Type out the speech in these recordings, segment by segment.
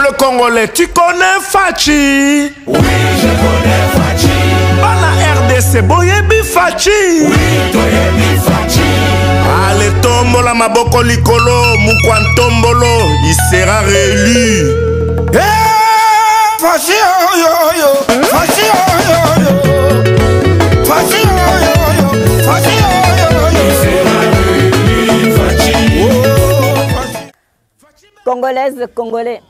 peuple congolais, tu connais Fachi? Oui, je connais Fachi. Bana RDC, boyebi Fachi? Oui, toyebi Fachi. Allez, tombola maboko likolo, Moukwantombolo, il sera réélu. Hey, Fachi, oh yo yo, Fachi, oh yo yo, Fachi, oh yo yo, Fachi, oh yo yo, il sera réélu, Fachi. Congolaises, Congolais,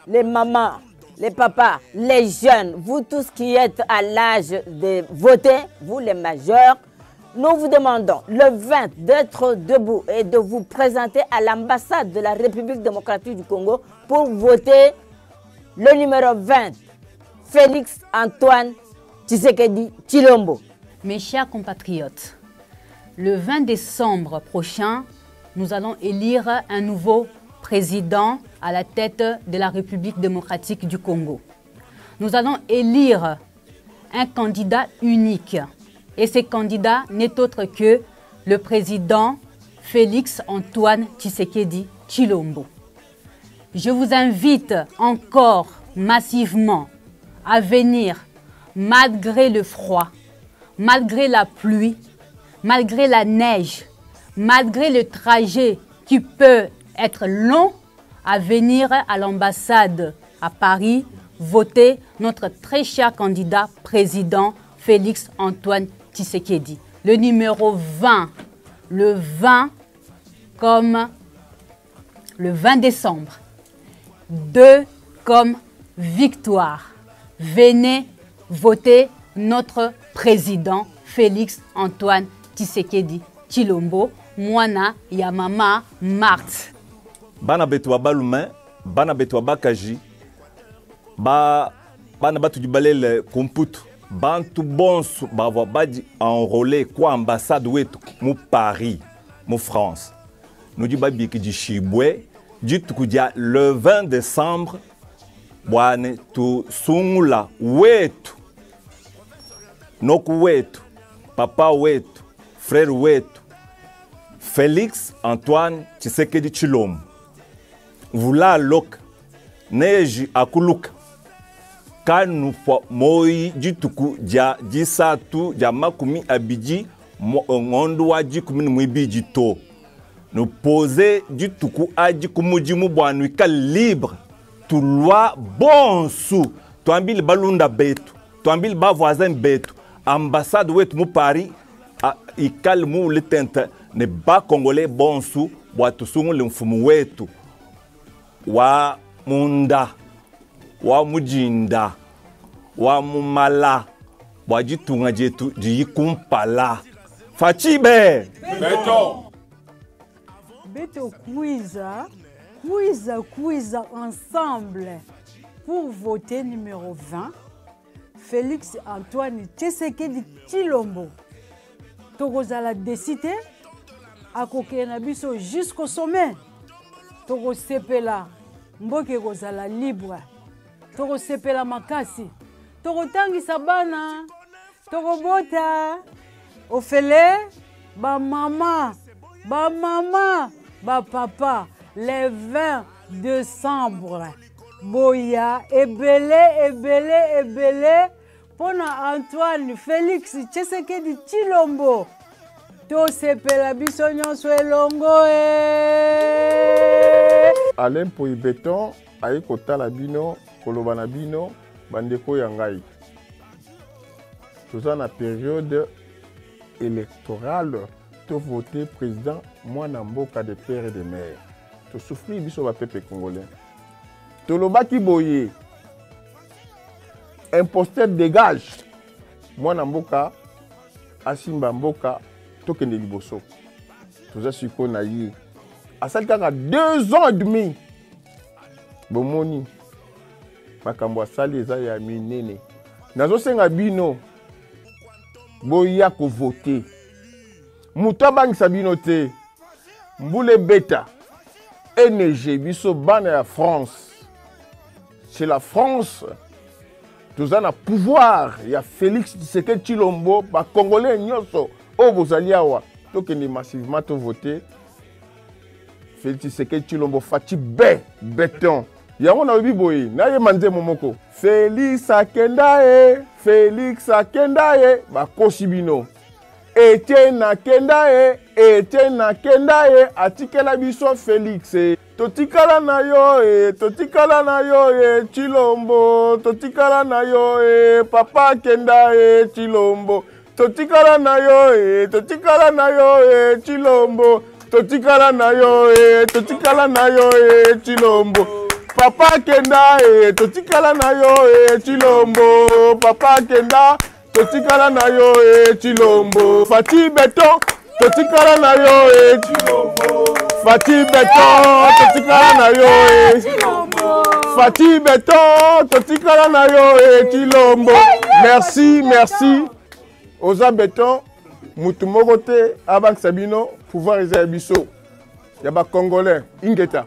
les mamans, les papas, les jeunes, vous tous qui êtes à l'âge de voter, vous les majeurs, nous vous demandons le 20 d'être debout et de vous présenter à l'ambassade de la République démocratique du Congo pour voter le numéro 20, Félix Antoine Tshisekedi Tshilombo. Mes chers compatriotes, le 20 décembre prochain, nous allons élire un nouveau président à la tête de la République démocratique du Congo. Nous allons élire un candidat unique. Et ce candidat n'est autre que le président Félix Antoine Tshisekedi Tshilombo. Je vous invite encore massivement à venir, malgré le froid, malgré la pluie, malgré la neige, malgré le trajet qui peut être long, à venir à l'ambassade à Paris voter notre très cher candidat président Félix Antoine Tshisekedi. Le numéro 20, le 20 comme le 20 décembre, 2 comme victoire. Venez voter notre président Félix Antoine Tshisekedi Tshilombo, Mwana Yamama Marthe. Bana betwa balume, bana betwa bakaji, bana batu dibalele komputu, bantu bonsu bava badi enrôlé kwa ambassade wetu mu Paris, mu France. Nous dit babi ki di Chibwe, dit kudia le 20 décembre, bwane tu sungula wetu, noku wetu, papa wetu, frère wetu, Félix Antoine Tshisekedi Tshilombo. Vula lok neji akuluka kanu po moi jituku ja jisatu ja makumi abiji ngondo wa jikumi mwibiji to nous poser jituku aji kumuji mubwanu ikal libre tu loi bonsu tu ambil balunda betu tu ambil ba voisin betu ambassade wetu mu Paris ikal mu letente ne ba congolais bonsu bwa tusungu le mfumu wetu wa munda, wa mujinda, wa mumala, wa jitunga jetu jikumpala. Fachibe! Beto! Beto quiz ensemble pour voter numéro 20, Félix Antoine Tshisekedi Tshilombo. Tokozala décidé à Kokenabiso jusqu'au sommet. Toko sepela mboke kozala libre, toko sepela makasi, toko tangisa bana, toko bota ofele ba mama, ba papa le 20 décembre. Boya ebele pona Antoine Félix Tshisekedi Tshilombo. To sepela biso nyonso elongo Alain Poibeton aye kotala bino koloba na bino bandeko ya ngai. Toza na période électorale to voter président mwana mboka de père et de mère. To souffrir biso ba peuple congolais. To lobaki boye. Imposteur dégage. Mwana mboka asimba mboka tokende liboso. Toza siko na yi. Asali kaka 2 ans et demi. Bomoni. Makambo asali eza ya minene. Nazo senga bino. Boya ko voter. Muta bangisa bino te. Mbule beta. NG biso bana ya France. C'est la France. Toza na pouvoir ya Félix Tshisekedi Tshilombo ba congolais nyonso o bozali awa tokende massivement to voter Félix Tshisekedi Tshilombo fati béton yango na obi boye na ye manze momoko Félix akenda ye Félix akenda ye bakosi bino Etienne akenda ye atikela biso Félix totikala na yo Chilombo totikala na yo papa akenda ye Chilombo totikala na yo Chilombo totikala na yo Chilombo papa kenda totikala na yo Chilombo papa kenda totikala na yo Chilombo Fati Beton totikala na yo Chilombo Fati Beton totikala na yo Chilombo Fati Beton totikala na yo Chilombo. Merci Oza Beton mutu moko te abank sabino pouvoir eza biso ya ba congolais ingeta